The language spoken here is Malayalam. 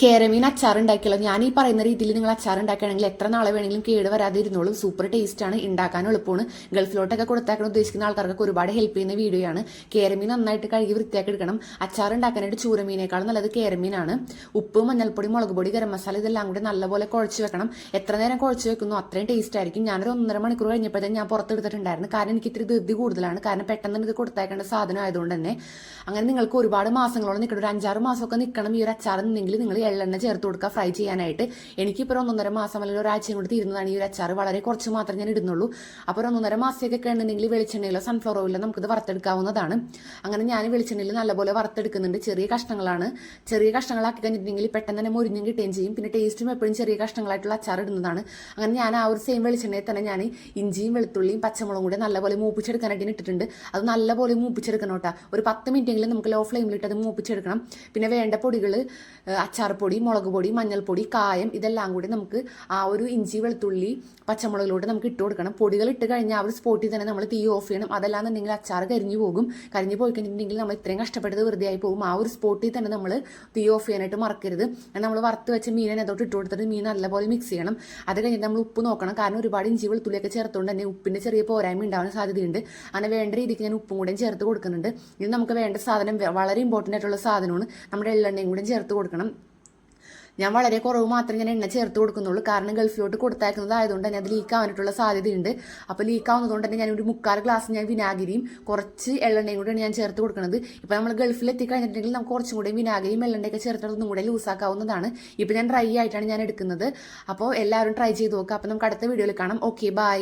കേരമീൻ അച്ചാർ ഉണ്ടാക്കിയല്ലോ. ഞാൻ ഈ പറയുന്ന രീതിയിൽ നിങ്ങൾ അച്ചാർ ഉണ്ടാക്കുകയാണെങ്കിൽ എത്ര നാളെ വേണമെങ്കിലും കേട് വരാതെ ഇരുന്നോളും. സൂപ്പർ ടേസ്റ്റ് ആണ്, ഉണ്ടാക്കാനും എളുപ്പമാണ്. ഗൾഫിലോട്ടൊക്കെ കൊടുത്താക്കാൻ ഉദ്ദേശിക്കുന്ന ആൾക്കാർക്ക് ഒരുപാട് ഹെൽപ്പ് ചെയ്യുന്ന വീഡിയോ ആണ്. കേരമീൻ നന്നായിട്ട് കഴുകി വൃത്തിയാക്കി എടുക്കണം. അച്ചാർ ഉണ്ടാക്കാനായിട്ട് ചൂരമീനേക്കാളും നല്ലത് കേരമീനാണ്. ഉപ്പ്, മഞ്ഞൾപ്പൊടി, മുളക് പൊടി, ഗരം മസാല ഇതെല്ലാം കൂടി നല്ലപോലെ കുഴച്ച് വെക്കണം. എത്ര നേരം കുഴച്ച് വെക്കുന്നു അത്രയും ടേസ്റ്റ് ആയിരിക്കും. ഞാനൊരു 1.5 മണിക്കൂർ കഴിഞ്ഞപ്പോഴത്തേക്കും ഞാൻ പുറത്തെടുത്തിട്ടുണ്ടായിരുന്നു. കാരണം എനിക്ക് ഇത്തിരി ധൃതി കൂടുതലാണ്. കാരണം പെട്ടെന്ന് ഇത് കൊടുത്തേക്കേണ്ട സാധനം ആയതുകൊണ്ട് തന്നെ. അങ്ങനെ നിങ്ങൾക്ക് ഒരുപാട് മാസങ്ങളോളം നിൽക്കണം, ഒരു 5-6 മാസമൊക്കെ നിൽക്കണം ഈ ഒരു അച്ചാർ എന്നുണ്ടെങ്കിൽ നിങ്ങൾ എള്ളെണ്ണ ചേർത്ത് കൊടുക്കുക ഫ്രൈ ചെയ്യാനായിട്ട്. എനിക്കിപ്പോൾ 1.5 മാസം അല്ലെങ്കിൽ ഒരാഴ്ചയും കൂടി തീരുന്നതാണ് ഈ ഒരു അച്ചാർ. വളരെ കുറച്ച് മാത്രമേ ഞാൻ ഇടുന്നുള്ളൂ. അപ്പോൾ 1.5 മാസത്തേക്കൊക്കെ ഉണ്ടെങ്കിൽ വെളിച്ചെണ്ണയിലോ സൺഫ്ലവർ ഓയിലോ നമുക്കിത് വറുത്തെടുക്കാവുന്നതാണ്. അങ്ങനെ ഞാൻ വെളിച്ചെണ്ണയിൽ നല്ലപോലെ വറുത്തെടുക്കുന്നുണ്ട്. ചെറിയ കഷ്ണങ്ങളാണ്. ചെറിയ കഷ്ണങ്ങളാക്കി കഴിഞ്ഞിട്ടുണ്ടെങ്കിൽ പെട്ടെന്ന് തന്നെ മുരിഞ്ഞും കിട്ടുകയും ചെയ്യും. പിന്നെ ടേസ്റ്റും എപ്പോഴും ചെറിയ കഷ്ണങ്ങളായിട്ടുള്ള അച്ചാർ ഇടുന്നതാണ്. അങ്ങനെ ഞാൻ ആ ഒരു സെയിം വെളിച്ചെണ്ണയിൽ തന്നെ ഞാൻ ഇഞ്ചിയും വെളുത്തുള്ളിയും പച്ചമുളകും കൂടി നല്ലപോലെ മൂപ്പിച്ചെടുക്കാനായിട്ട് ഇട്ടിട്ടുണ്ട്. അത് നല്ലപോലെ മൂപ്പിച്ചെടുക്കണം കേട്ടോ. ഒരു 10 മിനിറ്റെങ്കിലും നമുക്ക് ലോ ഫ്ലെയിമിലിട്ട് അത് മൂപ്പിച്ചെടുക്കണം. പിന്നെ വേണ്ട പൊടികൾ അച്ചാർ പൊടി, മുളക് പൊടി, മഞ്ഞൾപ്പൊടി, കായം ഇതെല്ലാം കൂടി നമുക്ക് ആ ഒരു ഇഞ്ചി വെളുത്തുള്ളി പച്ചമുളകിലൂടെ നമുക്ക് ഇട്ട് കൊടുക്കണം. പൊടികൾ ഇട്ട് കഴിഞ്ഞാൽ ആ ഒരു സ്പോട്ടിൽ തന്നെ നമ്മൾ തീ ഓഫ് ചെയ്യണം. അതല്ലാന്നുണ്ടെങ്കിൽ അച്ചാർ കരിഞ്ഞു പോകും. കരിഞ്ഞു പോയി കഴിഞ്ഞിട്ടുണ്ടെങ്കിൽ നമ്മൾ ഇത്രയും കഷ്ടപ്പെട്ടത് വെറുതെ ആയി പോകും. ആ ഒരു സ്പോട്ടിൽ തന്നെ നമ്മൾ തീ ഓഫ് ചെയ്യാനായിട്ട് മറക്കരുത്. നമ്മൾ വറുത്ത് വെച്ച മീനെ അതോട്ട് ഇട്ട് കൊടുത്തിട്ട് മീൻ നല്ലപോലെ മിക്സ് ചെയ്യണം. അത് കഴിഞ്ഞിട്ട് നമ്മൾ ഉപ്പ് നോക്കണം. കാരണം ഒരുപാട് ഇഞ്ചി വെളുത്തുള്ളിയൊക്കെ ചേർത്തുകൊണ്ട് തന്നെ ഉപ്പിൻ്റെ ചെറിയ പോരായ്മ ഉണ്ടാവാൻ സാധ്യതയുണ്ട്. അങ്ങനെ വേണ്ട രീതിക്ക് ഞാൻ ഉപ്പും കൂടെ ചേർത്ത് കൊടുക്കുന്നുണ്ട്. ഇത് നമുക്ക് വേണ്ട സാധനം വളരെ ഇമ്പോർട്ടൻ്റ് ആയിട്ടുള്ള സാധനമാണ്. നമ്മുടെ എള്ളെണ്ണയും കൂടെ ചേർത്ത് കൊടുക്കണം. ഞാൻ വളരെ കുറവ് മാത്രമേ ഞാൻ എണ്ണ ചേർത്ത് കൊടുക്കുന്നുള്ളൂ. കാരണം ഗൾഫിലോട്ട് കൊടുത്തയക്കുന്നതായതുകൊണ്ട് തന്നെ അത് ലീക്ക് ആവാനായിട്ടുള്ള സാധ്യതയുണ്ട്. അപ്പോൾ ലീക്ക് ആവുന്നതുകൊണ്ട് തന്നെ ഞാൻ ഒരു 3/4 ഗ്ലാസ് ഞാൻ വിനാഗിരിയും കുറച്ച് എള്ളെണ്ണയും കൂടെയാണ് ഞാൻ ചേർത്ത് കൊടുക്കുന്നത്. ഇപ്പോൾ നമ്മൾ ഗൾഫിൽ എത്തിക്കഴിഞ്ഞിട്ടുണ്ടെങ്കിൽ നമുക്ക് കുറച്ചും കൂടി വിനാഗിരിയും എള്ളെണ്ണയൊക്കെ ചേർത്തിട്ട് ഒന്നും കൂടെ ലൂസാക്കാവുന്നതാണ്. ഇപ്പോൾ ഞാൻ ഡ്രൈ ആയിട്ടാണ് ഞാൻ എടുക്കുന്നത്. അപ്പോൾ എല്ലാവരും ട്രൈ ചെയ്ത് നോക്കുക. അപ്പോൾ നമുക്ക് അടുത്ത വീഡിയോയിൽ കാണാം. Okay, by.